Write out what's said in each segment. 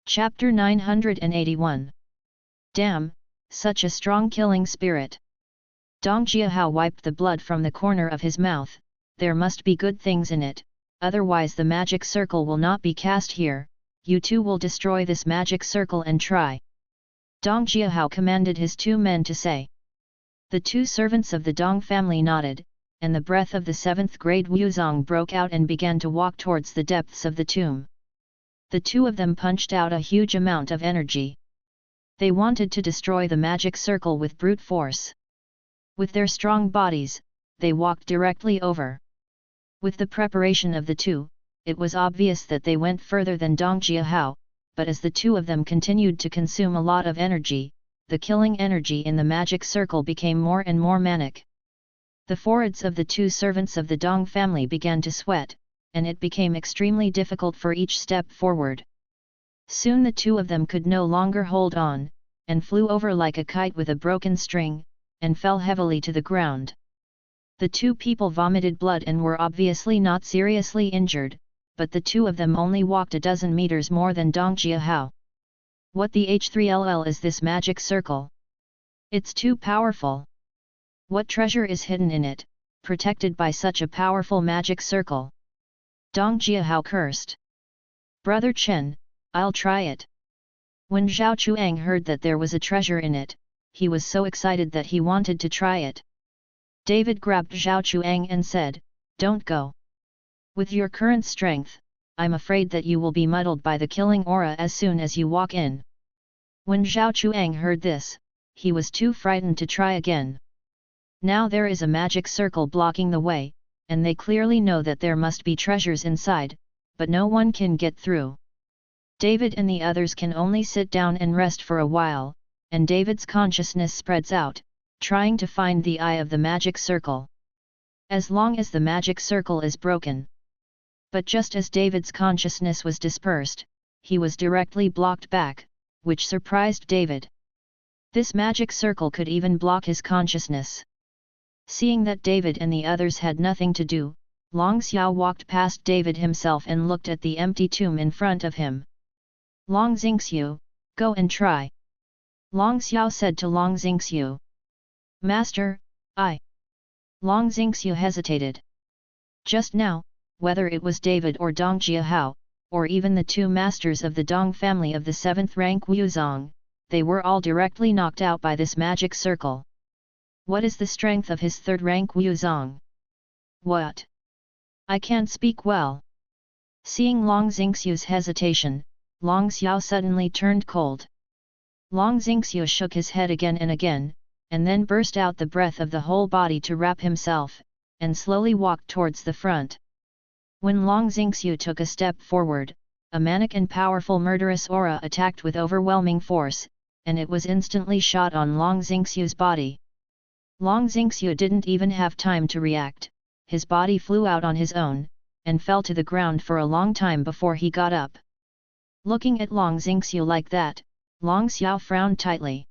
Chapter 981. Damn, such a strong killing spirit. Dong Jiahao wiped the blood from the corner of his mouth. There must be good things in it, otherwise the magic circle will not be cast here. You two will destroy this magic circle and try. Dong Jiahao commanded his two men to say. The two servants of the Dong family nodded, and the breath of the 7th grade Wuzong broke out and began to walk towards the depths of the tomb. The two of them punched out a huge amount of energy. They wanted to destroy the magic circle with brute force. With their strong bodies, they walked directly over. With the preparation of the two, it was obvious that they went further than Dong Jiahao, but as the two of them continued to consume a lot of energy, the killing energy in the magic circle became more and more manic. The foreheads of the two servants of the Dong family began to sweat, and it became extremely difficult for each step forward. Soon the two of them could no longer hold on, and flew over like a kite with a broken string, and fell heavily to the ground. The two people vomited blood and were obviously not seriously injured, but the two of them only walked a dozen meters more than Dong Jiahao. What the H3LL is this magic circle? It's too powerful. What treasure is hidden in it, protected by such a powerful magic circle? Dong Jiahao cursed. Brother Chen, I'll try it. When Zhao Chuang heard that there was a treasure in it, he was so excited that he wanted to try it. David grabbed Zhao Chuang and said, "Don't go. With your current strength, I'm afraid that you will be muddled by the killing aura as soon as you walk in." When Zhao Chuang heard this, he was too frightened to try again. Now there is a magic circle blocking the way, and they clearly know that there must be treasures inside, but no one can get through. David and the others can only sit down and rest for a while, and David's consciousness spreads out, trying to find the eye of the magic circle. As long as the magic circle is broken. But just as David's consciousness was dispersed, he was directly blocked back, which surprised David. This magic circle could even block his consciousness. Seeing that David and the others had nothing to do, Long Xiao walked past David himself and looked at the empty tomb in front of him. Long Xingxiu, go and try. Long Xiao said to Long Xingxiu. Master, I. Long Xingxiu hesitated. Just now, whether it was David or Dong Jiahao, or even the two masters of the Dong family of the 7th rank Wuzong, they were all directly knocked out by this magic circle. What is the strength of his 3rd rank Wuzong? What? I can't speak well. Seeing Long Xingxiu's hesitation, Long Xiao suddenly turned cold. Long Xingxiu shook his head again and again, and then burst out the breath of the whole body to wrap himself, and slowly walked towards the front. When Long Xingxiu took a step forward, a manic and powerful murderous aura attacked with overwhelming force, and it was instantly shot on Long Xingxiu's body. Long Xingxiu didn't even have time to react, his body flew out on his own, and fell to the ground for a long time before he got up. Looking at Long Xingxiu like that, Long Xiao frowned tightly.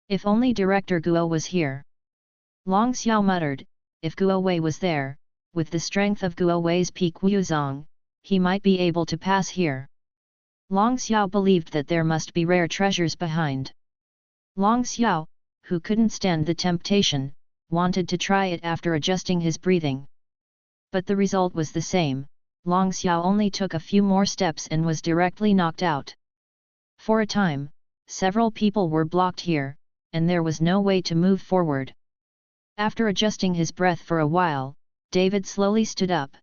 If only Director Guo was here. Long Xiao muttered, if Guo Wei was there, with the strength of Guo Wei's peak Wuzong, he might be able to pass here. Long Xiao believed that there must be rare treasures behind. Long Xiao, who couldn't stand the temptation, wanted to try it after adjusting his breathing. But the result was the same. Long Xiao only took a few more steps and was directly knocked out. For a time, several people were blocked here, and there was no way to move forward. After adjusting his breath for a while, David slowly stood up.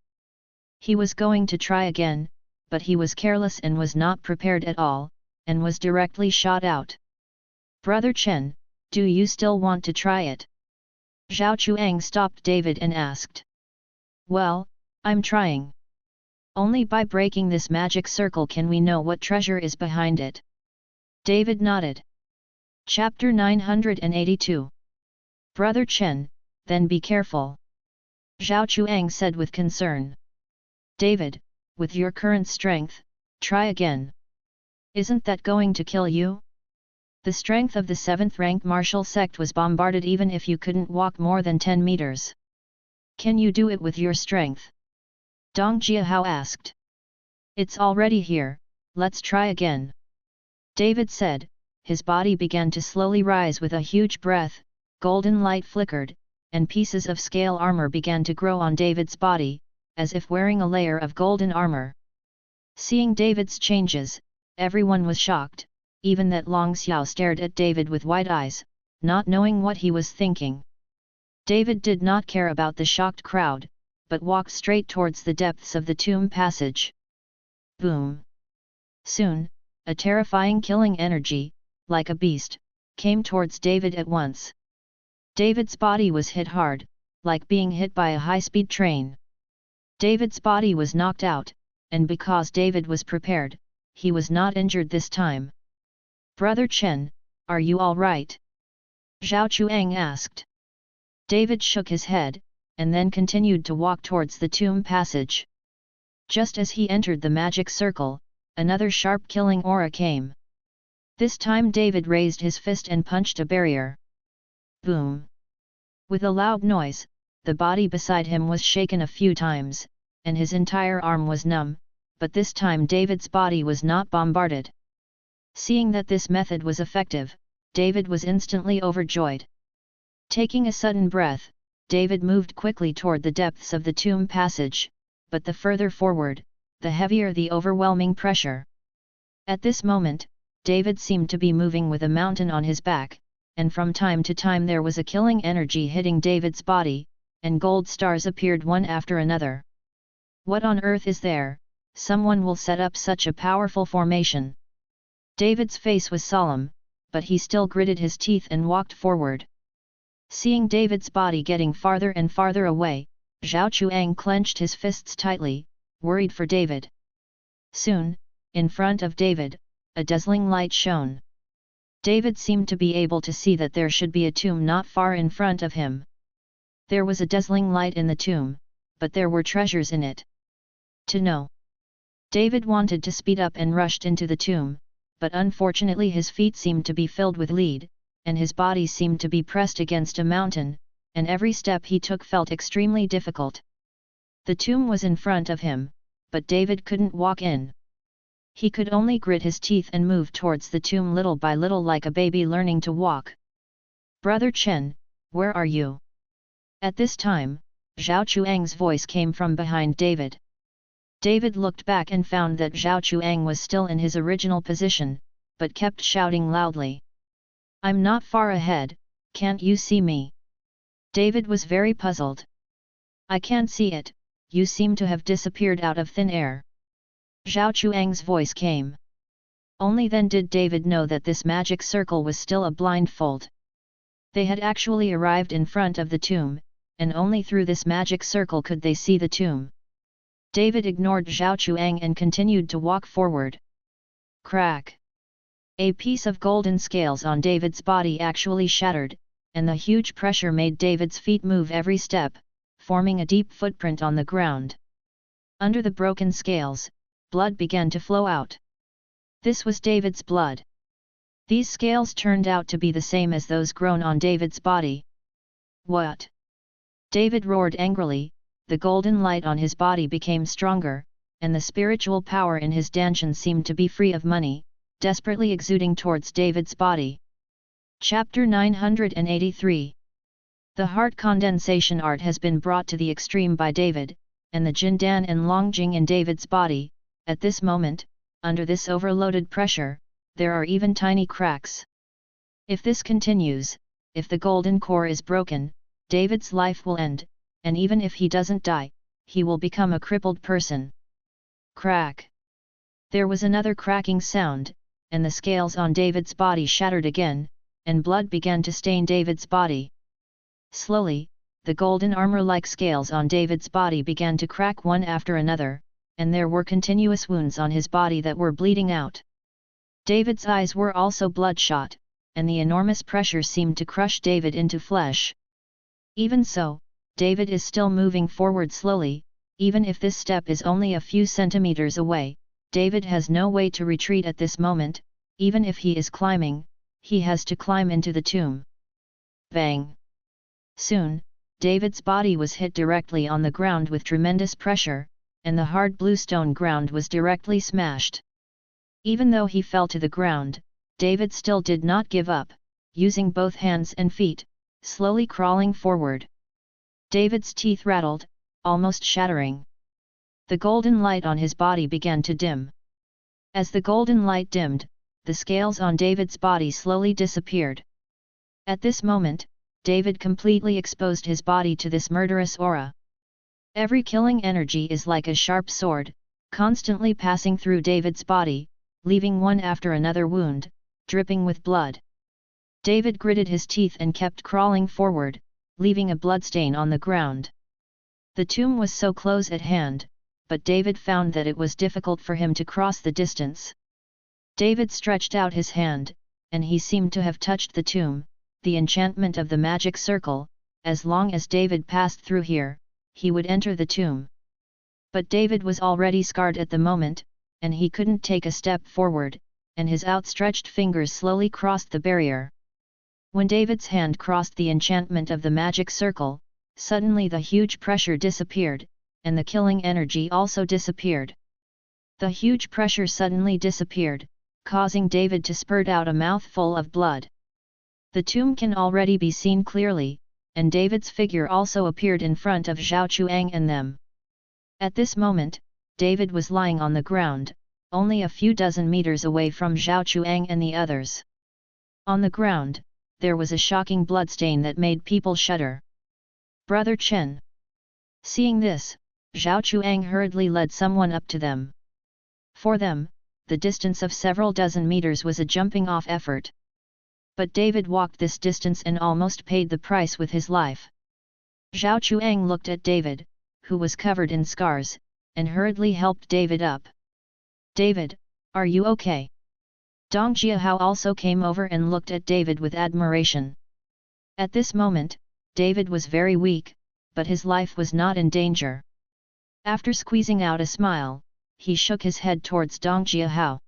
He was going to try again, but he was careless and was not prepared at all, and was directly shot out. Brother Chen, do you still want to try it? Zhao Chuang stopped David and asked. Well, I'm trying. Only by breaking this magic circle can we know what treasure is behind it. David nodded. Chapter 982. Brother Chen, then be careful. Zhao Chuang said with concern. David, with your current strength, try again. Isn't that going to kill you? The strength of the 7th rank martial sect was bombarded even if you couldn't walk more than 10 meters. Can you do it with your strength? Dong Jiahao asked. It's already here, let's try again. David said. His body began to slowly rise with a huge breath, golden light flickered, and pieces of scale armor began to grow on David's body, as if wearing a layer of golden armor. Seeing David's changes, everyone was shocked, even that Long Xiao stared at David with wide eyes, not knowing what he was thinking. David did not care about the shocked crowd, but walked straight towards the depths of the tomb passage. Boom! Soon, a terrifying killing energy, like a beast, came towards David at once. David's body was hit hard, like being hit by a high-speed train. David's body was knocked out, and because David was prepared, he was not injured this time. "Brother Chen, are you all right?" Zhao Chuang asked. David shook his head, and then continued to walk towards the tomb passage. Just as he entered the magic circle, another sharp killing aura came. This time David raised his fist and punched a barrier. Boom! With a loud noise, the body beside him was shaken a few times, and his entire arm was numb, but this time David's body was not bombarded. Seeing that this method was effective, David was instantly overjoyed. Taking a sudden breath, David moved quickly toward the depths of the tomb passage, but the further forward, the heavier the overwhelming pressure. At this moment, David seemed to be moving with a mountain on his back, and from time to time there was a killing energy hitting David's body, and gold stars appeared one after another. What on earth is there? Someone will set up such a powerful formation. David's face was solemn, but he still gritted his teeth and walked forward. Seeing David's body getting farther and farther away, Zhao Chuang clenched his fists tightly, worried for David. Soon, in front of David, a dazzling light shone. David seemed to be able to see that there should be a tomb not far in front of him. There was a dazzling light in the tomb, but there were treasures in it. To know. David wanted to speed up and rushed into the tomb, but unfortunately his feet seemed to be filled with lead, and his body seemed to be pressed against a mountain, and every step he took felt extremely difficult. The tomb was in front of him, but David couldn't walk in. He could only grit his teeth and move towards the tomb little by little like a baby learning to walk. "Brother Chen, where are you?" At this time, Zhao Chuang's voice came from behind David. David looked back and found that Zhao Chuang was still in his original position, but kept shouting loudly. "I'm not far ahead, can't you see me?" David was very puzzled. "I can't see it, you seem to have disappeared out of thin air." Zhao Chuang's voice came. Only then did David know that this magic circle was still a blindfold. They had actually arrived in front of the tomb, and only through this magic circle could they see the tomb. David ignored Zhao Chuang and continued to walk forward. Crack! A piece of golden scales on David's body actually shattered, and the huge pressure made David's feet move every step, forming a deep footprint on the ground. Under the broken scales, blood began to flow out. This was David's blood. These scales turned out to be the same as those grown on David's body. "What?" David roared angrily. The golden light on his body became stronger, and the spiritual power in his dantian seemed to be free of money, desperately exuding towards David's body. Chapter 983. The heart condensation art has been brought to the extreme by David, and the Jindan and Longjing in David's body. At this moment, under this overloaded pressure, there are even tiny cracks. If this continues, if the golden core is broken, David's life will end, and even if he doesn't die, he will become a crippled person. Crack! There was another cracking sound, and the scales on David's body shattered again, and blood began to stain David's body. Slowly, the golden armor-like scales on David's body began to crack one after another, and there were continuous wounds on his body that were bleeding out. David's eyes were also bloodshot, and the enormous pressure seemed to crush David into flesh. Even so, David is still moving forward slowly. Even if this step is only a few centimeters away, David has no way to retreat at this moment. Even if he is climbing, he has to climb into the tomb. Bang! Soon, David's body was hit directly on the ground with tremendous pressure, and the hard bluestone ground was directly smashed. Even though he fell to the ground, David still did not give up, using both hands and feet, slowly crawling forward. David's teeth rattled, almost shattering. The golden light on his body began to dim. As the golden light dimmed, the scales on David's body slowly disappeared. At this moment, David completely exposed his body to this murderous aura. Every killing energy is like a sharp sword, constantly passing through David's body, leaving one after another wound, dripping with blood. David gritted his teeth and kept crawling forward, leaving a bloodstain on the ground. The tomb was so close at hand, but David found that it was difficult for him to cross the distance. David stretched out his hand, and he seemed to have touched the tomb, the enchantment of the magic circle. As long as David passed through here, he would enter the tomb. But David was already scarred at the moment, and he couldn't take a step forward, and his outstretched fingers slowly crossed the barrier. When David's hand crossed the enchantment of the magic circle, suddenly the huge pressure disappeared, and the killing energy also disappeared. The huge pressure suddenly disappeared, causing David to spurt out a mouthful of blood. The tomb can already be seen clearly, and David's figure also appeared in front of Zhao Chuang and them. At this moment, David was lying on the ground, only a few dozen meters away from Zhao Chuang and the others. On the ground, there was a shocking bloodstain that made people shudder. "Brother Chen." Seeing this, Zhao Chuang hurriedly led someone up to them. For them, the distance of several dozen meters was a jumping-off effort. But David walked this distance and almost paid the price with his life. Zhao Chuang looked at David, who was covered in scars, and hurriedly helped David up. "David, are you okay?" Dong Jiahao also came over and looked at David with admiration. At this moment, David was very weak, but his life was not in danger. After squeezing out a smile, he shook his head towards Dong Jiahao.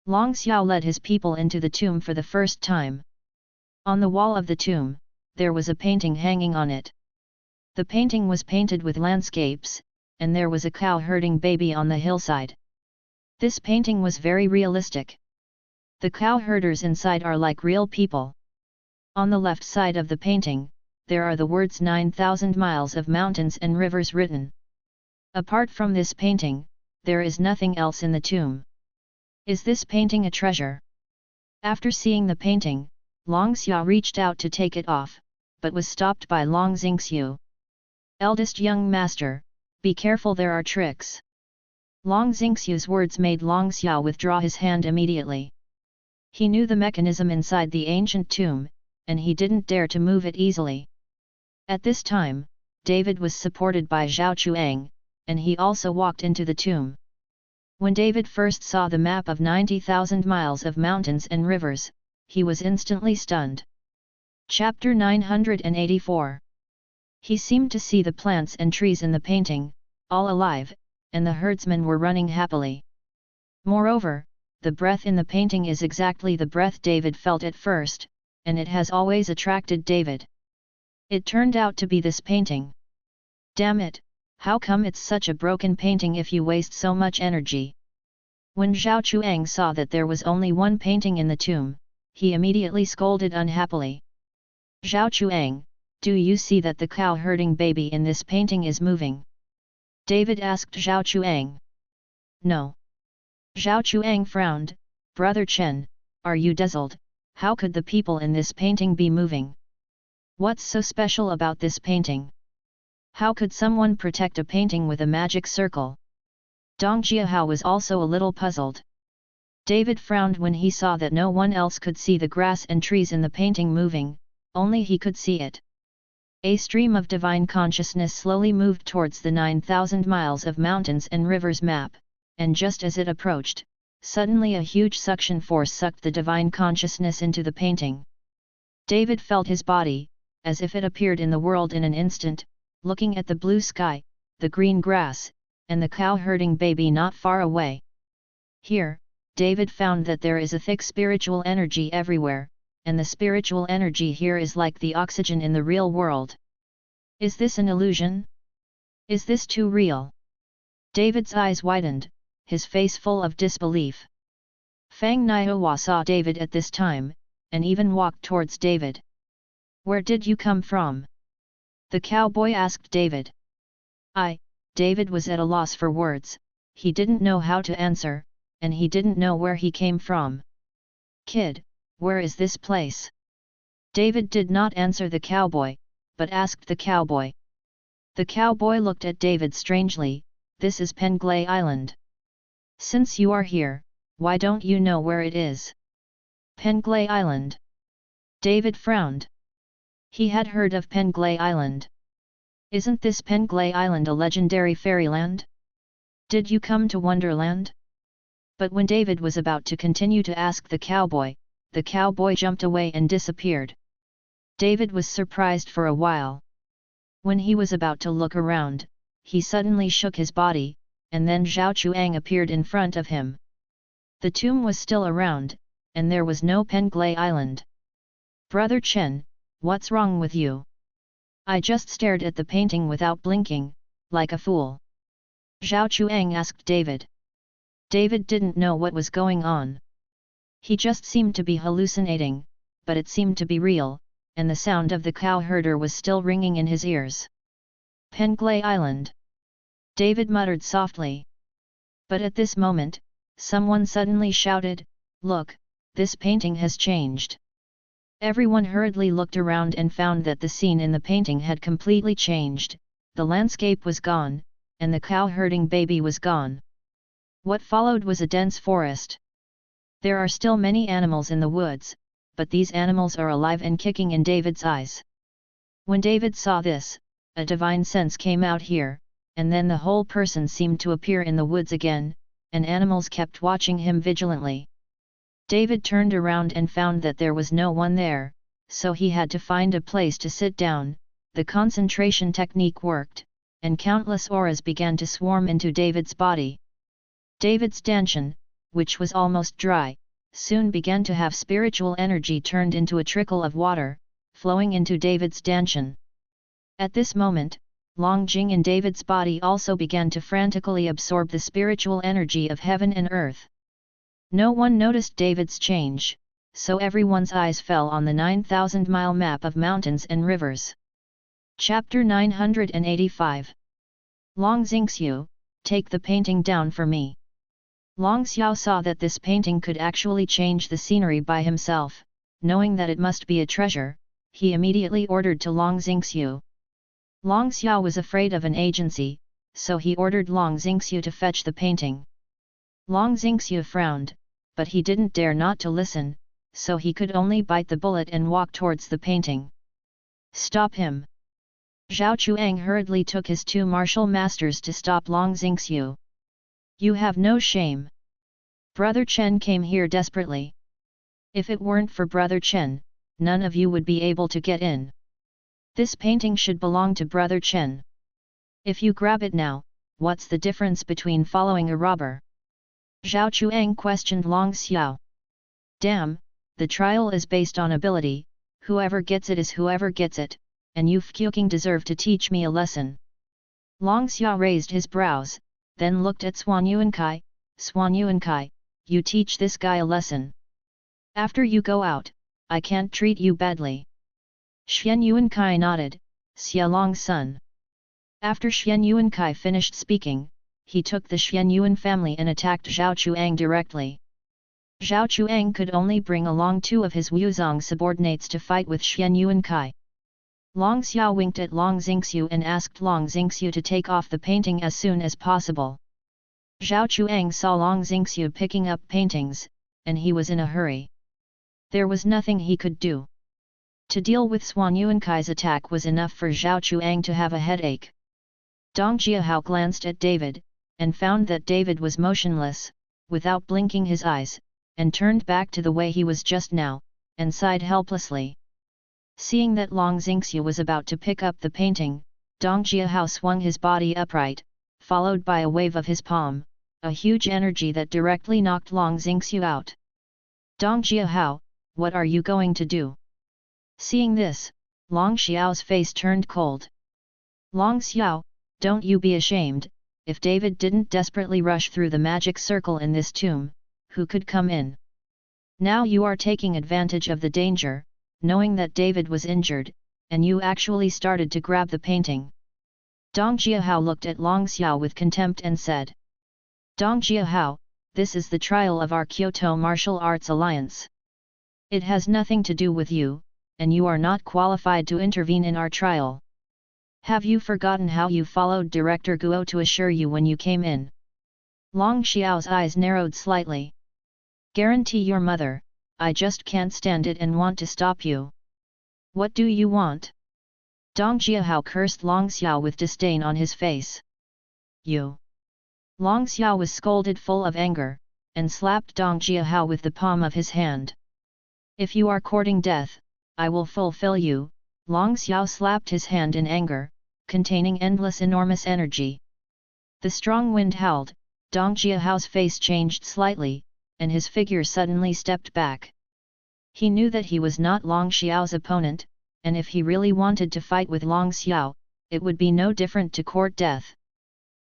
Long Xiao led his people into the tomb for the first time. On the wall of the tomb, there was a painting hanging on it. The painting was painted with landscapes, and there was a cow herding baby on the hillside. This painting was very realistic. The cow herders inside are like real people. On the left side of the painting, there are the words 9,000 miles of mountains and rivers written. Apart from this painting, there is nothing else in the tomb. Is this painting a treasure? After seeing the painting, Long Xiao reached out to take it off, but was stopped by Long Xingxiu. "Eldest young master, be careful, there are tricks." Long Xingxiu's words made Long Xiao withdraw his hand immediately. He knew the mechanism inside the ancient tomb, and he didn't dare to move it easily. At this time, David was supported by Zhao Chuang, and he also walked into the tomb. When David first saw the map of 90,000 miles of mountains and rivers, he was instantly stunned. Chapter 984. He seemed to see the plants and trees in the painting, all alive, and the herdsmen were running happily. Moreover, the breath in the painting is exactly the breath David felt at first, and it has always attracted David. It turned out to be this painting. Damn it! How come it's such a broken painting if you waste so much energy? When Zhao Chuang saw that there was only one painting in the tomb, he immediately scolded unhappily. "Zhao Chuang, do you see that the cow herding baby in this painting is moving?" David asked Zhao Chuang. "No." Zhao Chuang frowned. "Brother Chen, are you dazzled? How could the people in this painting be moving? What's so special about this painting? How could someone protect a painting with a magic circle?" Dong Jiahao was also a little puzzled. David frowned when he saw that no one else could see the grass and trees in the painting moving, only he could see it. A stream of divine consciousness slowly moved towards the 9,000 miles of mountains and rivers map, and just as it approached, suddenly a huge suction force sucked the divine consciousness into the painting. David felt his body, as if it appeared in the world in an instant, looking at the blue sky, the green grass, and the cow herding baby not far away. Here, David found that there is a thick spiritual energy everywhere, and the spiritual energy here is like the oxygen in the real world. Is this an illusion? Is this too real? David's eyes widened, his face full of disbelief. Fang Niahua saw David at this time, and even walked towards David. "Where did you come from?" the cowboy asked David. David was at a loss for words, he didn't know how to answer, and he didn't know where he came from. "Kid, where is this place?" David did not answer the cowboy, but asked the cowboy. The cowboy looked at David strangely. "This is Penglay Island. Since you are here, why don't you know where it is?" "Penglay Island?" David frowned. He had heard of Penglay Island. "Isn't this Penglay Island a legendary fairyland? Did you come to Wonderland?" But when David was about to continue to ask the cowboy jumped away and disappeared. David was surprised for a while. When he was about to look around, he suddenly shook his body, and then Zhao Chuang appeared in front of him. The tomb was still around, and there was no Penglay Island. "Brother Chen, what's wrong with you?" "I just stared at the painting without blinking, like a fool," Zhao Chuang asked David. David didn't know what was going on. He just seemed to be hallucinating, but it seemed to be real, and the sound of the cow herder was still ringing in his ears. "Penglay Island," David muttered softly. But at this moment, someone suddenly shouted, "Look, this painting has changed." Everyone hurriedly looked around and found that the scene in the painting had completely changed. The landscape was gone, and the cow herding baby was gone. What followed was a dense forest. There are still many animals in the woods, but these animals are alive and kicking in David's eyes. When David saw this, a divine sense came out here, and then the whole person seemed to appear in the woods again, and animals kept watching him vigilantly. David turned around and found that there was no one there, so he had to find a place to sit down. The concentration technique worked, and countless auras began to swarm into David's body. David's danshan, which was almost dry, soon began to have spiritual energy turned into a trickle of water, flowing into David's danshan. At this moment, Long Jing in David's body also began to frantically absorb the spiritual energy of heaven and earth. No one noticed David's change, so everyone's eyes fell on the 9,000-mile map of mountains and rivers. Chapter 985. Long Xingxiu, take the painting down for me. Long Xiao saw that this painting could actually change the scenery by himself. Knowing that it must be a treasure, he immediately ordered to Long Xingxiu. Long Xiao was afraid of an agency, so he ordered Long Xingxiu to fetch the painting. Long Xingxiu frowned, but he didn't dare not to listen, so he could only bite the bullet and walk towards the painting. "Stop him!" Zhao Chuang hurriedly took his two martial masters to stop Long Xingxiu. "You have no shame!" Brother Chen came here desperately. "If it weren't for Brother Chen, none of you would be able to get in. This painting should belong to Brother Chen. If you grab it now, what's the difference between following a robber?" Zhao Chuang questioned Long Xiao. "Damn, the trial is based on ability, whoever gets it is whoever gets it, and you fucking deserve to teach me a lesson." Long Xiao raised his brows, then looked at Xuan Yuankai. "Xuan Yuankai, you teach this guy a lesson. After you go out, I can't treat you badly." Xian Yuankai nodded. "Xia Long's son." After Xian Yuankai finished speaking, he took the Xian Yuan family and attacked Zhao Chuang directly. Zhao Chuang could only bring along two of his Wuzong subordinates to fight with Xian Yuankai. Long Xiao winked at Long Xingxiu and asked Long Xingxiu to take off the painting as soon as possible. Zhao Chuang saw Long Xingxiu picking up paintings, and he was in a hurry. There was nothing he could do. To deal with Xuan Yuankai's attack was enough for Zhao Chuang to have a headache. Dong Jiahao glanced at David, and found that David was motionless, without blinking his eyes, and turned back to the way he was just now, and sighed helplessly. Seeing that Long Xingxiu was about to pick up the painting, Dong Jiahao swung his body upright, followed by a wave of his palm, a huge energy that directly knocked Long Xingxiu out. "Dong Jiahao, what are you going to do?" Seeing this, Long Xiao's face turned cold. "Long Xiao, don't you be ashamed. If David didn't desperately rush through the magic circle in this tomb, who could come in?" Now you are taking advantage of the danger, knowing that David was injured, and you actually started to grab the painting. Dong Jiahao looked at Long Xiao with contempt and said, Dong Jiahao, this is the trial of our Kyoto Martial Arts Alliance. It has nothing to do with you, and you are not qualified to intervene in our trial. Have you forgotten how you followed Director Guo to assure you when you came in? Long Xiao's eyes narrowed slightly. Guarantee your mother, I just can't stand it and want to stop you. What do you want? Dong Jiahao cursed Long Xiao with disdain on his face. You. Long Xiao was scolded full of anger, and slapped Dong Jiahao with the palm of his hand. If you are courting death, I will fulfill you. Long Xiao slapped his hand in anger, containing endless enormous energy. The strong wind howled, Dong Jiahao's face changed slightly, and his figure suddenly stepped back. He knew that he was not Long Xiao's opponent, and if he really wanted to fight with Long Xiao, it would be no different to court death.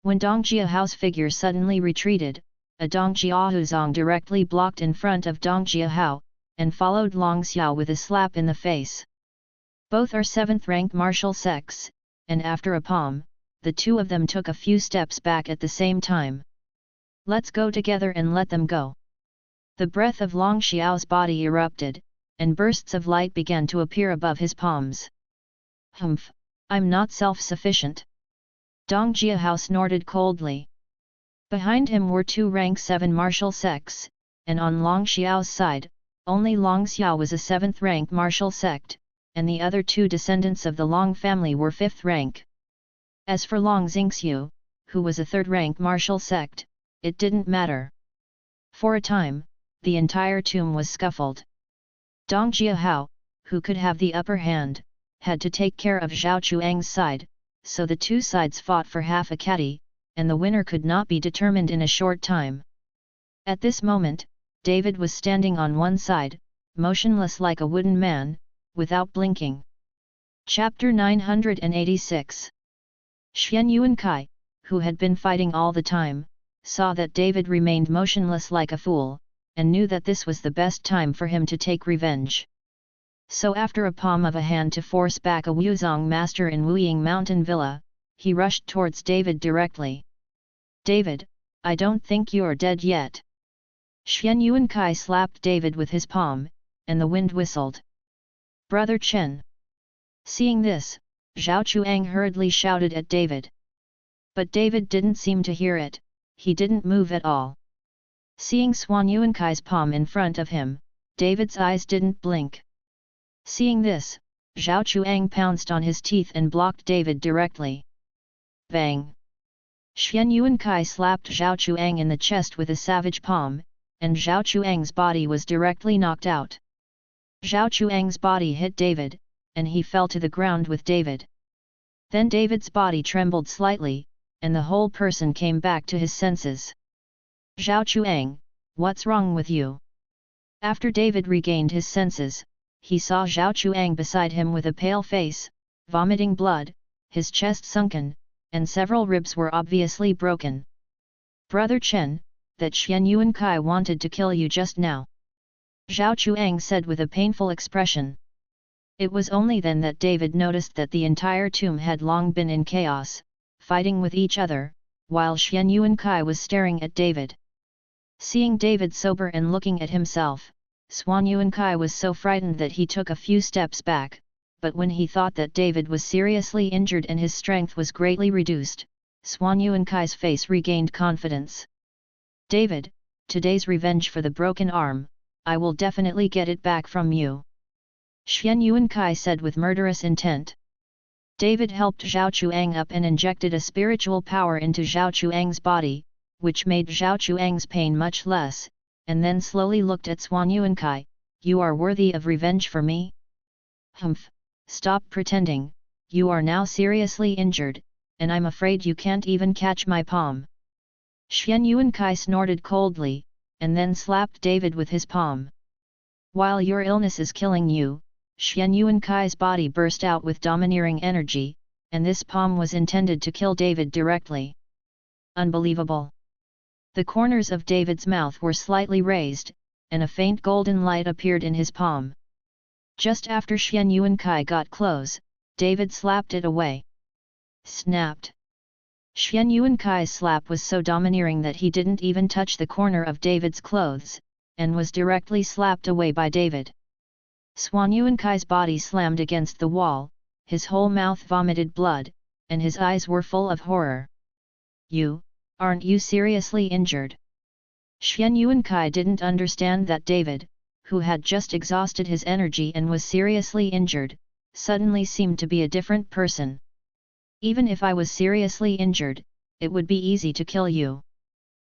When Dong Jiahao's figure suddenly retreated, a Dong Jiahuzong directly blocked in front of Dong Jiahao, and followed Long Xiao with a slap in the face. Both are 7th-rank martial sects, and after a palm, the two of them took a few steps back at the same time. Let's go together and let them go. The breath of Long Xiao's body erupted, and bursts of light began to appear above his palms. Humph, I'm not self-sufficient. Dong Jiahao snorted coldly. Behind him were 2 rank 7 martial sects, and on Long Xiao's side, only Long Xiao was a 7th rank martial sect, and the other 2 descendants of the Long family were 5th rank. As for Long Xingxiu, who was a 3rd rank martial sect, it didn't matter. For a time, the entire tomb was scuffled. Dong Jiahao, who could have the upper hand, had to take care of Zhao Chuang's side, so the 2 sides fought for half a kati, and the winner could not be determined in a short time. At this moment, David was standing on one side, motionless like a wooden man, without blinking. Chapter 986. Xuan Yuankai, who had been fighting all the time, saw that David remained motionless like a fool, and knew that this was the best time for him to take revenge. So after a palm of a hand to force back a Wuzong master in Wuying Mountain Villa, he rushed towards David directly. David, I don't think you're dead yet. Xuan Yuankai slapped David with his palm, and the wind whistled. Brother Chen. Seeing this, Zhao Chuang hurriedly shouted at David. But David didn't seem to hear it, he didn't move at all. Seeing Xuan Yuankai's palm in front of him, David's eyes didn't blink. Seeing this, Zhao Chuang pounced on his teeth and blocked David directly. Bang! Xuan Yuankai slapped Zhao Chuang in the chest with a savage palm, and Zhao Chuang's body was directly knocked out. Zhao Chuang's body hit David, and he fell to the ground with David. Then David's body trembled slightly, and the whole person came back to his senses. Zhao Chuang, what's wrong with you? After David regained his senses, he saw Zhao Chuang beside him with a pale face, vomiting blood, his chest sunken, and several ribs were obviously broken. Brother Chen, that Xuan Yuankai wanted to kill you just now. Zhao Chuang said with a painful expression. It was only then that David noticed that the entire tomb had long been in chaos, fighting with each other, while Xuan Yuankai was staring at David. Seeing David sober and looking at himself, Xuan Yuankai was so frightened that he took a few steps back, but when he thought that David was seriously injured and his strength was greatly reduced, Xuan Yuankai's face regained confidence. David, today's revenge for the broken arm, I will definitely get it back from you. Xuan Yuankai said with murderous intent. David helped Zhao Chuang up and injected a spiritual power into Zhao Chuang's body, which made Zhao Chuang's pain much less, and then slowly looked at Xuan Yuankai. You are worthy of revenge for me? Humph, stop pretending, you are now seriously injured, and I'm afraid you can't even catch my palm. Xuan Yuankai snorted coldly, and then slapped David with his palm. While your illness is killing you, Xuan Yuankai's body burst out with domineering energy, and this palm was intended to kill David directly. Unbelievable! The corners of David's mouth were slightly raised, and a faint golden light appeared in his palm. Just after Xian Yuankai got close, David slapped it away. Snapped. Xian Yuankai's slap was so domineering that he didn't even touch the corner of David's clothes, and was directly slapped away by David. Xuan Yuankai's body slammed against the wall, his whole mouth vomited blood, and his eyes were full of horror. Aren't you seriously injured? Xian Yuankai didn't understand that David, who had just exhausted his energy and was seriously injured, suddenly seemed to be a different person. Even if I was seriously injured, it would be easy to kill you.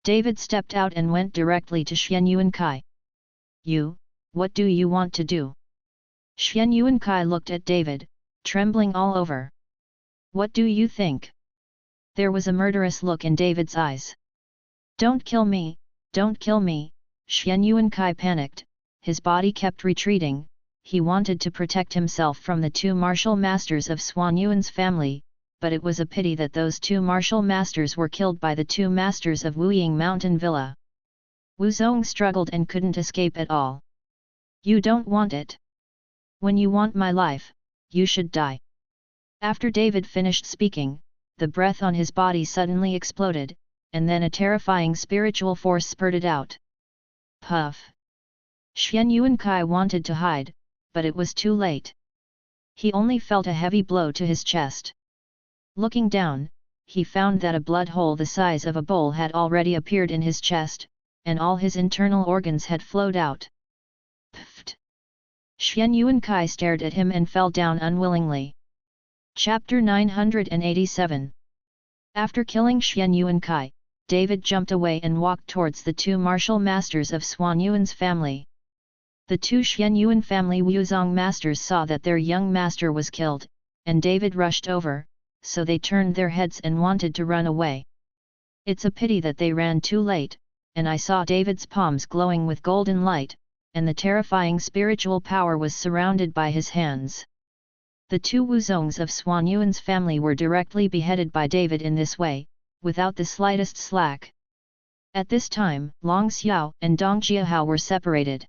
David stepped out and went directly to Xian Yuankai. What do you want to do? Xian Yuankai looked at David, trembling all over. What do you think? There was a murderous look in David's eyes. Don't kill me, don't kill me, Xian Yuankai panicked, his body kept retreating, he wanted to protect himself from the two martial masters of Xuan Yuan's family, but it was a pity that those two martial masters were killed by the two masters of Wuying Mountain Villa. Wu Zong struggled and couldn't escape at all. You don't want it. When you want my life, you should die. After David finished speaking, the breath on his body suddenly exploded, and then a terrifying spiritual force spurted out. Puff! Xian Yuankai wanted to hide, but it was too late. He only felt a heavy blow to his chest. Looking down, he found that a blood hole the size of a bowl had already appeared in his chest, and all his internal organs had flowed out. Pfft! Xian Yuankai stared at him and fell down unwillingly. Chapter 987. After killing Xian Yuankai, David jumped away and walked towards the two martial masters of Xuan Yuan's family. The two Xian Yuan family Wuzong masters saw that their young master was killed, and David rushed over, so they turned their heads and wanted to run away. It's a pity that they ran too late, and I saw David's palms glowing with golden light, and the terrifying spiritual power was surrounded by his hands. The two Wuzongs of Xuan Yuan's family were directly beheaded by David in this way, without the slightest slack. At this time, Long Xiao and Dong Jiahao were separated.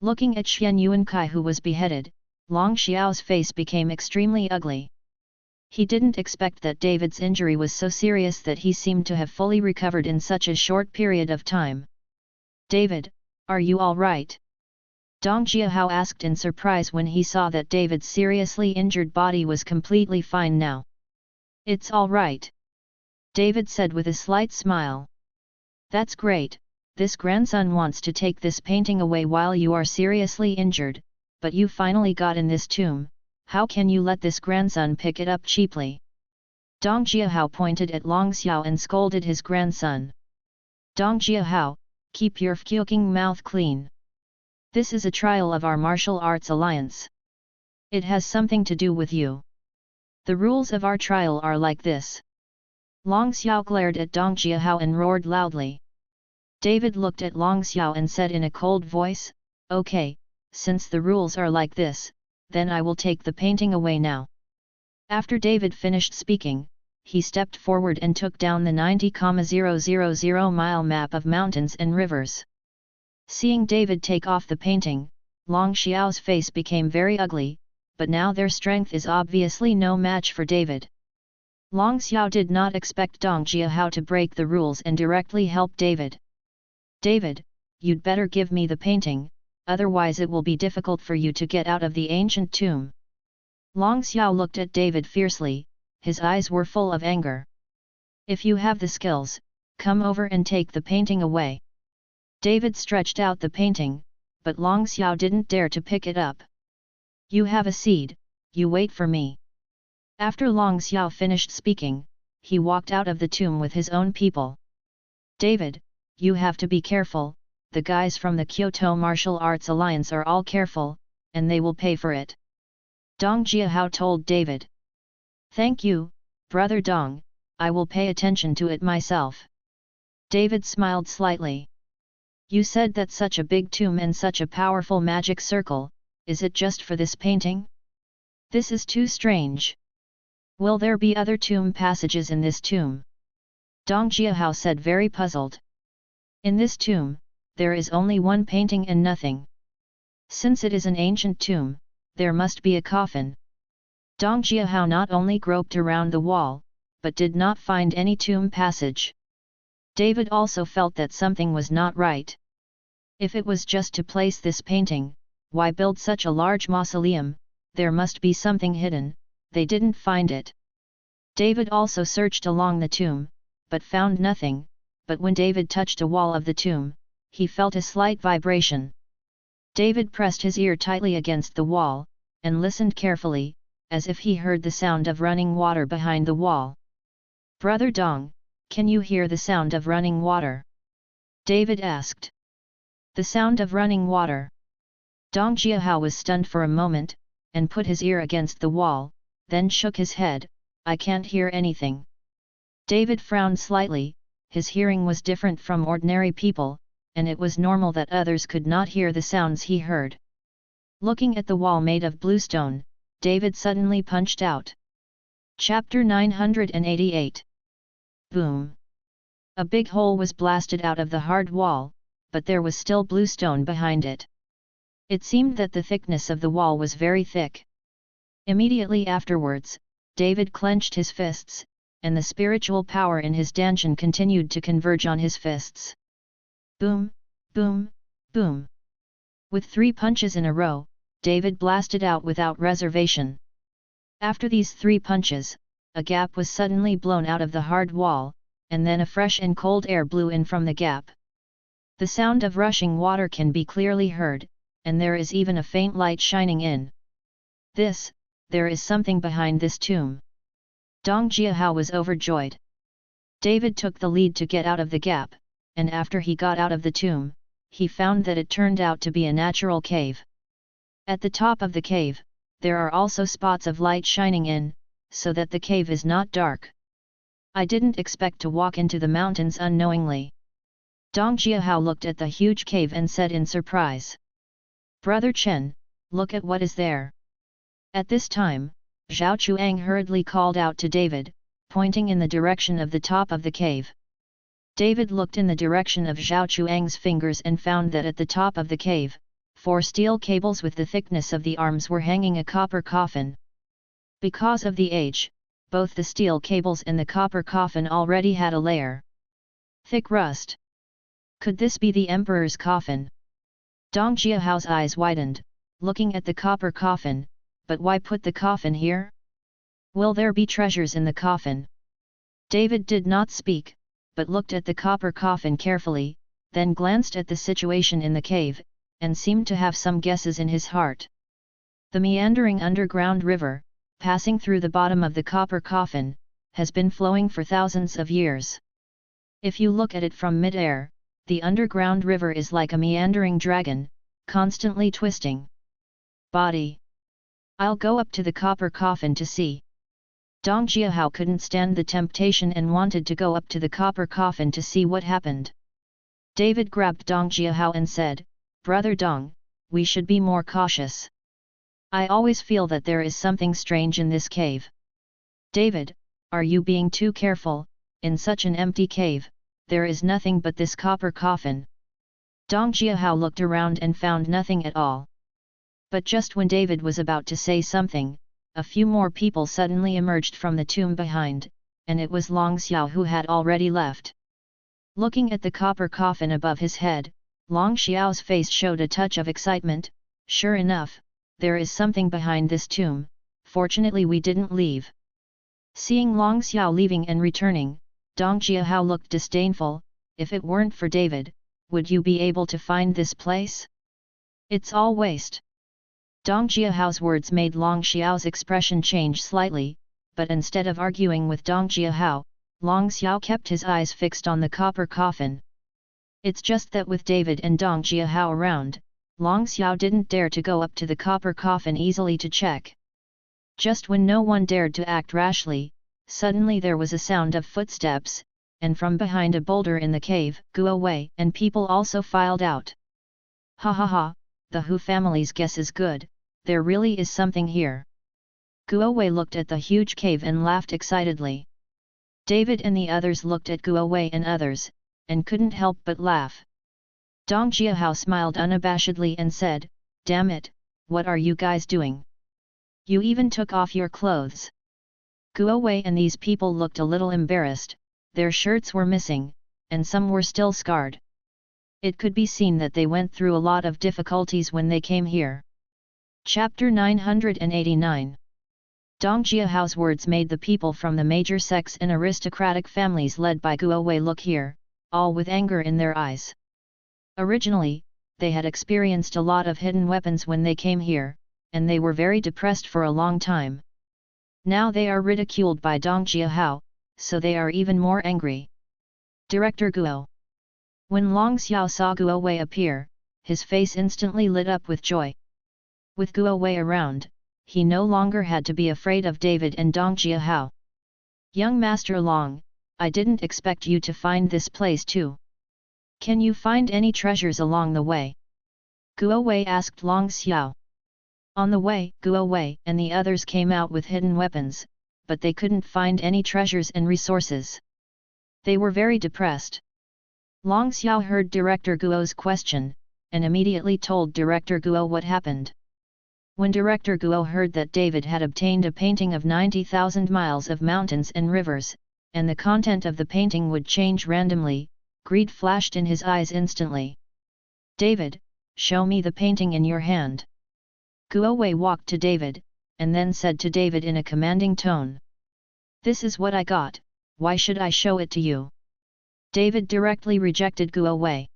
Looking at Xian Yuankai who was beheaded, Long Xiao's face became extremely ugly. He didn't expect that David's injury was so serious that he seemed to have fully recovered in such a short period of time. David, are you all right? Dong Jiahao asked in surprise when he saw that David's seriously injured body was completely fine now. It's all right, David said with a slight smile. That's great, this grandson wants to take this painting away while you are seriously injured, but you finally got in this tomb, how can you let this grandson pick it up cheaply? Dong Jiahao pointed at Long Xiao and scolded his grandson. Dong Jiahao, keep your fucking mouth clean. This is a trial of our martial arts alliance. It has something to do with you. The rules of our trial are like this. Long Xiao glared at Dong Jiahao and roared loudly. David looked at Long Xiao and said in a cold voice, okay, since the rules are like this, then I will take the painting away now. After David finished speaking, he stepped forward and took down the 90,000 mile map of mountains and rivers. Seeing David take off the painting, Long Xiao's face became very ugly, but now their strength is obviously no match for David. Long Xiao did not expect Dong Jiahao to break the rules and directly help David. David, you'd better give me the painting, otherwise it will be difficult for you to get out of the ancient tomb. Long Xiao looked at David fiercely, his eyes were full of anger. If you have the skills, come over and take the painting away. David stretched out the painting, but Long Xiao didn't dare to pick it up. You have a seed, you wait for me. After Long Xiao finished speaking, he walked out of the tomb with his own people. David, you have to be careful, the guys from the Kyoto Martial Arts Alliance are all careful, and they will pay for it. Dong Jiahao told David. Thank you, brother Dong, I will pay attention to it myself. David smiled slightly. You said that such a big tomb and such a powerful magic circle, is it just for this painting? This is too strange. Will there be other tomb passages in this tomb? Dong Jiahao said very puzzled. In this tomb, there is only one painting and nothing. Since it is an ancient tomb, there must be a coffin. Dong Jiahao not only groped around the wall, but did not find any tomb passage. David also felt that something was not right. If it was just to place this painting, why build such a large mausoleum? There must be something hidden. They didn't find it. David also searched along the tomb, but found nothing, but when David touched a wall of the tomb, he felt a slight vibration. David pressed his ear tightly against the wall, and listened carefully, as if he heard the sound of running water behind the wall. "Brother Dong, can you hear the sound of running water?" David asked. The sound of running water. Dong Jiahao was stunned for a moment, and put his ear against the wall, then shook his head. "I can't hear anything." David frowned slightly. His hearing was different from ordinary people, and it was normal that others could not hear the sounds he heard. Looking at the wall made of blue stone, David suddenly punched out. Chapter 988. Boom! A big hole was blasted out of the hard wall, but there was still blue stone behind it. It seemed that the thickness of the wall was very thick. Immediately afterwards, David clenched his fists, and the spiritual power in his dantian continued to converge on his fists. Boom, boom, boom. With 3 punches in a row, David blasted out without reservation. After these 3 punches, a gap was suddenly blown out of the hard wall, and then a fresh and cold air blew in from the gap. The sound of rushing water can be clearly heard, and there is even a faint light shining in. There is something behind this tomb. Dong Jiahao was overjoyed. David took the lead to get out of the gap, and after he got out of the tomb, he found that it turned out to be a natural cave. At the top of the cave, there are also spots of light shining in, so that the cave is not dark. I didn't expect to walk into the mountains unknowingly. Dong Jiahao looked at the huge cave and said in surprise. "Brother Chen, look at what is there." At this time, Zhao Chuang hurriedly called out to David, pointing in the direction of the top of the cave. David looked in the direction of Zhao Chuang's fingers and found that at the top of the cave, 4 steel cables with the thickness of the arms were hanging a copper coffin. Because of the age, both the steel cables and the copper coffin already had a layer. Thick rust. Could this be the emperor's coffin? Dong Jiahao's eyes widened, looking at the copper coffin, but why put the coffin here? Will there be treasures in the coffin? David did not speak, but looked at the copper coffin carefully, then glanced at the situation in the cave, and seemed to have some guesses in his heart. The meandering underground river, passing through the bottom of the copper coffin, has been flowing for thousands of years. If you look at it from mid-air, the underground river is like a meandering dragon, constantly twisting. Body. I'll go up to the copper coffin to see. Dong Jiahao couldn't stand the temptation and wanted to go up to the copper coffin to see what happened. David grabbed Dong Jiahao and said, "Brother Dong, we should be more cautious. I always feel that there is something strange in this cave." "David, are you being too careful? In such an empty cave, there is nothing but this copper coffin." Dong Jiahao looked around and found nothing at all. But just when David was about to say something, a few more people suddenly emerged from the tomb behind, and it was Long Xiao who had already left. Looking at the copper coffin above his head, Long Xiao's face showed a touch of excitement. "Sure enough, there is something behind this tomb, fortunately we didn't leave." Seeing Long Xiao leaving and returning, Dong Jiahao looked disdainful. "If it weren't for David, would you be able to find this place? It's all waste." Dong Jiahao's words made Long Xiao's expression change slightly, but instead of arguing with Dong Jiahao, Long Xiao kept his eyes fixed on the copper coffin. It's just that with David and Dong Jiahao around, Long Xiao didn't dare to go up to the copper coffin easily to check. Just when no one dared to act rashly, suddenly there was a sound of footsteps, and from behind a boulder in the cave, Guo Wei and people also filed out. "Ha ha ha, the Hu family's guess is good. There really is something here." Guo Wei looked at the huge cave and laughed excitedly. David and the others looked at Guo Wei and others, and couldn't help but laugh. Dong Jiahao smiled unabashedly and said, "Damn it, what are you guys doing? You even took off your clothes." Guo Wei and these people looked a little embarrassed, their shirts were missing, and some were still scarred. It could be seen that they went through a lot of difficulties when they came here. Chapter 989. Dong Jiahao's words made the people from the major sects and aristocratic families led by Guo Wei look here, all with anger in their eyes. Originally, they had experienced a lot of hidden weapons when they came here, and they were very depressed for a long time. Now they are ridiculed by Dong Jiahao, so they are even more angry. Director Guo. When Long Xiao saw Guo Wei appear, his face instantly lit up with joy. With Guo Wei around, he no longer had to be afraid of David and Dong Jiahao. "Young Master Long, I didn't expect you to find this place too. Can you find any treasures along the way?" Guo Wei asked Long Xiao. On the way, Guo Wei and the others came out with hidden weapons, but they couldn't find any treasures and resources. They were very depressed. Long Xiao heard Director Guo's question, and immediately told Director Guo what happened. When Director Guo heard that David had obtained a painting of 90,000 miles of mountains and rivers, and the content of the painting would change randomly, greed flashed in his eyes instantly. "David, show me the painting in your hand." Guo Wei walked to David, and then said to David in a commanding tone, "This is what I got, why should I show it to you?" David directly rejected Guo Wei.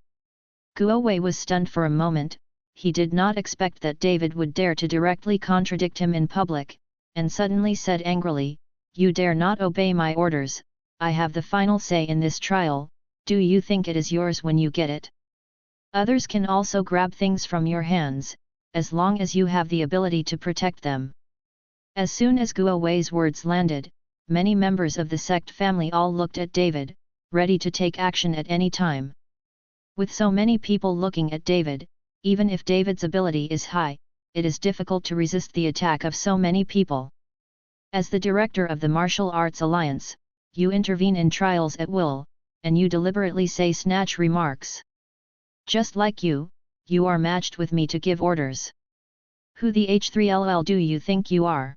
Guo Wei was stunned for a moment. He did not expect that David would dare to directly contradict him in public, and suddenly said angrily, "You dare not obey my orders, I have the final say in this trial, do you think it is yours when you get it? Others can also grab things from your hands, as long as you have the ability to protect them." As soon as Guo Wei's words landed, many members of the sect family all looked at David, ready to take action at any time. With so many people looking at David, even if David's ability is high, it is difficult to resist the attack of so many people. As the director of the Martial Arts Alliance, you intervene in trials at will, and you deliberately say snatch remarks. Just like you are matched with me to give orders. Who the H3LL do you think you are?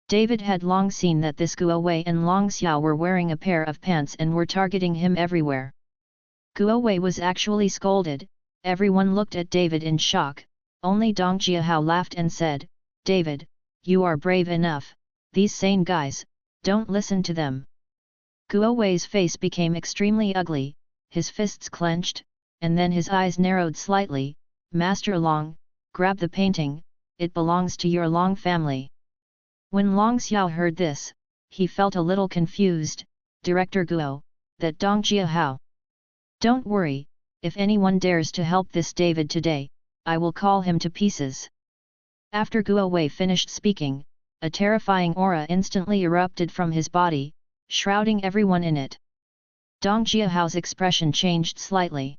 David had long seen that this Guo Wei and Long Xiao were wearing a pair of pants and were targeting him everywhere. Guo Wei was actually scolded. Everyone looked at David in shock, only Dong Jiahao laughed and said, "David, you are brave enough, these sane guys, don't listen to them." Guo Wei's face became extremely ugly, his fists clenched, and then his eyes narrowed slightly. "Master Long, grab the painting, it belongs to your Long family." When Long Xiao heard this, he felt a little confused. "Director Guo, that Dong Jiahao. Don't worry. If anyone dares to help this David today, I will call him to pieces." After Guo Wei finished speaking, a terrifying aura instantly erupted from his body, shrouding everyone in it. Dong Jiahao's expression changed slightly.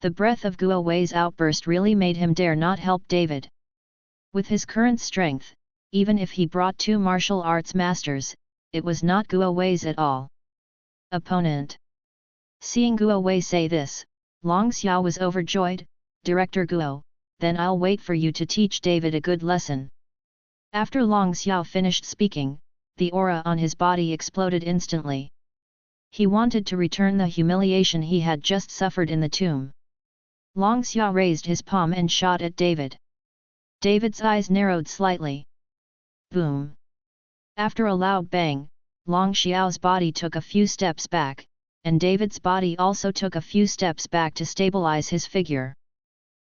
The breath of Guo Wei's outburst really made him dare not help David. With his current strength, even if he brought 2 martial arts masters, it was not Guo Wei's at all. Opponent. Seeing Guo Wei say this, Long Xiao was overjoyed. "Director Guo, then I'll wait for you to teach David a good lesson." After Long Xiao finished speaking, the aura on his body exploded instantly. He wanted to return the humiliation he had just suffered in the tomb. Long Xiao raised his palm and shot at David. David's eyes narrowed slightly. Boom! After a loud bang, Long Xiao's body took a few steps back, and David's body also took a few steps back to stabilize his figure.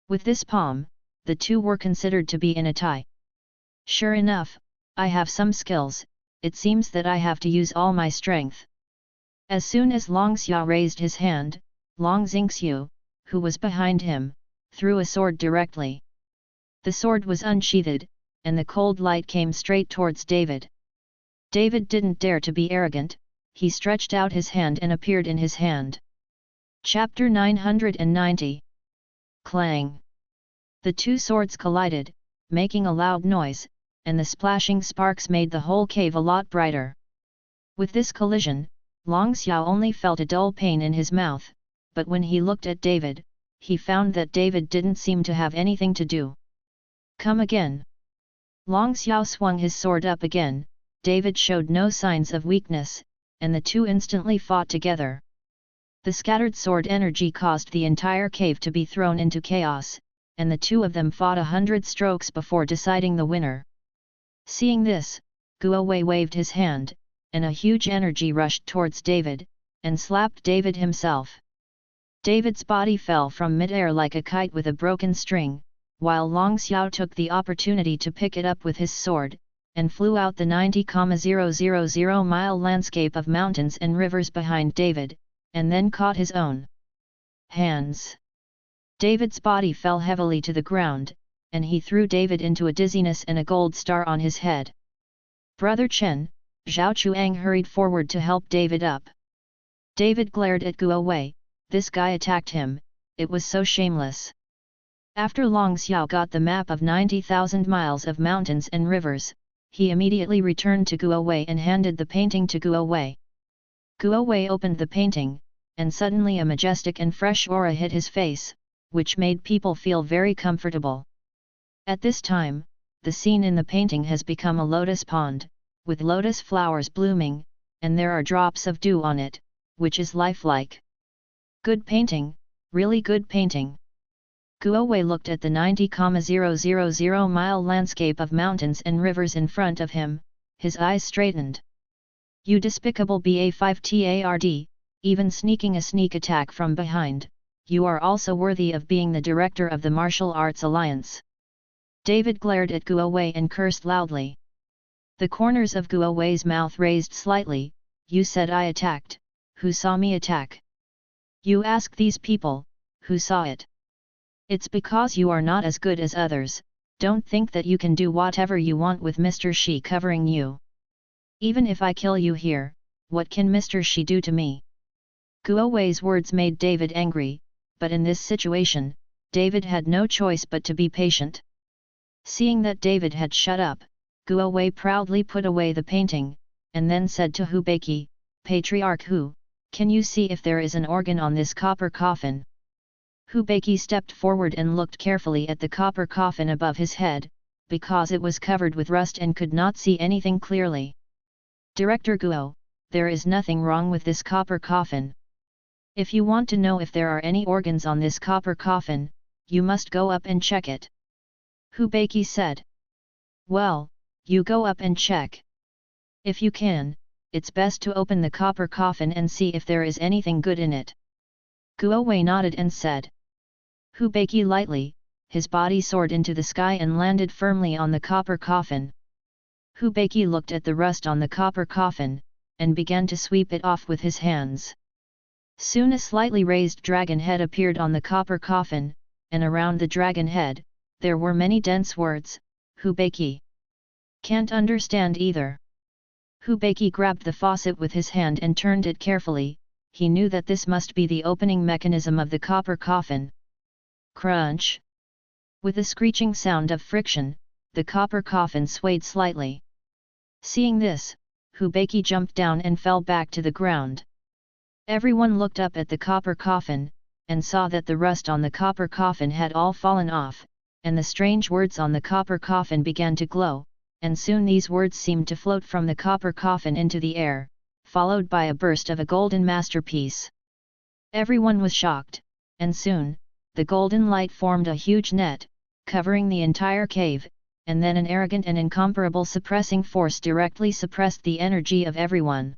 With this palm, the two were considered to be in a tie. "Sure enough, I have some skills, it seems that I have to use all my strength." As soon as Long Xiao raised his hand, Long Xingxiu, who was behind him, threw a sword directly. The sword was unsheathed, and the cold light came straight towards David. David didn't dare to be arrogant. He stretched out his hand and appeared in his hand. Chapter 990. Clang! The two swords collided, making a loud noise, and the splashing sparks made the whole cave a lot brighter. With this collision, Long Xiao only felt a dull pain in his mouth, but when he looked at David, he found that David didn't seem to have anything to do. Come again. Long Xiao swung his sword up again. David showed no signs of weakness, and the two instantly fought together. The scattered sword energy caused the entire cave to be thrown into chaos, and the two of them fought 100 strokes before deciding the winner. Seeing this, Guo Wei waved his hand, and a huge energy rushed towards David, and slapped David himself. David's body fell from mid-air like a kite with a broken string, while Long Xiao took the opportunity to pick it up with his sword, and flew out the 90,000-mile landscape of mountains and rivers behind David, and then caught his own hands. David's body fell heavily to the ground, and he threw David into a dizziness and a gold star on his head. Brother Chen, Zhao Chuang hurried forward to help David up. David glared at Guo Wei. This guy attacked him, it was so shameless. After Long Xiao got the map of 90,000 miles of mountains and rivers, he immediately returned to Guo Wei and handed the painting to Guo Wei. Guo Wei opened the painting, and suddenly a majestic and fresh aura hit his face, which made people feel very comfortable. At this time, the scene in the painting has become a lotus pond, with lotus flowers blooming, and there are drops of dew on it, which is lifelike. Good painting, really good painting. Guo Wei looked at the 90,000-mile landscape of mountains and rivers in front of him, his eyes straightened. You despicable BA5TARD, even sneaking a sneak attack from behind, you are also worthy of being the director of the Martial Arts Alliance. David glared at Guo Wei and cursed loudly. The corners of Guo Wei's mouth raised slightly. You said I attacked, who saw me attack? You ask these people, who saw it? It's because you are not as good as others. Don't think that you can do whatever you want with Mr. Shi covering you. Even if I kill you here, what can Mr. Shi do to me? Guo Wei's words made David angry, but in this situation, David had no choice but to be patient. Seeing that David had shut up, Guo Wei proudly put away the painting, and then said to Hu Beiki, Patriarch Hu, can you see if there is an organ on this copper coffin? Hu Beiki stepped forward and looked carefully at the copper coffin above his head, because it was covered with rust and could not see anything clearly. Director Guo, there is nothing wrong with this copper coffin. If you want to know if there are any organs on this copper coffin, you must go up and check it. Hu Beiki said. Well, you go up and check. If you can, it's best to open the copper coffin and see if there is anything good in it. Guo Wei nodded and said. Hu Beiki lightly, his body soared into the sky and landed firmly on the copper coffin. Hu Beiki looked at the rust on the copper coffin, and began to sweep it off with his hands. Soon a slightly raised dragon head appeared on the copper coffin, and around the dragon head, there were many dense words. Hu Beiki can't understand either. Hu Beiki grabbed the faucet with his hand and turned it carefully. He knew that this must be the opening mechanism of the copper coffin. Crunch! With a screeching sound of friction, the copper coffin swayed slightly. Seeing this, Hu Beiki jumped down and fell back to the ground. Everyone looked up at the copper coffin, and saw that the rust on the copper coffin had all fallen off, and the strange words on the copper coffin began to glow, and soon these words seemed to float from the copper coffin into the air, followed by a burst of a golden masterpiece. Everyone was shocked, and soon, the golden light formed a huge net, covering the entire cave, and then an arrogant and incomparable suppressing force directly suppressed the energy of everyone.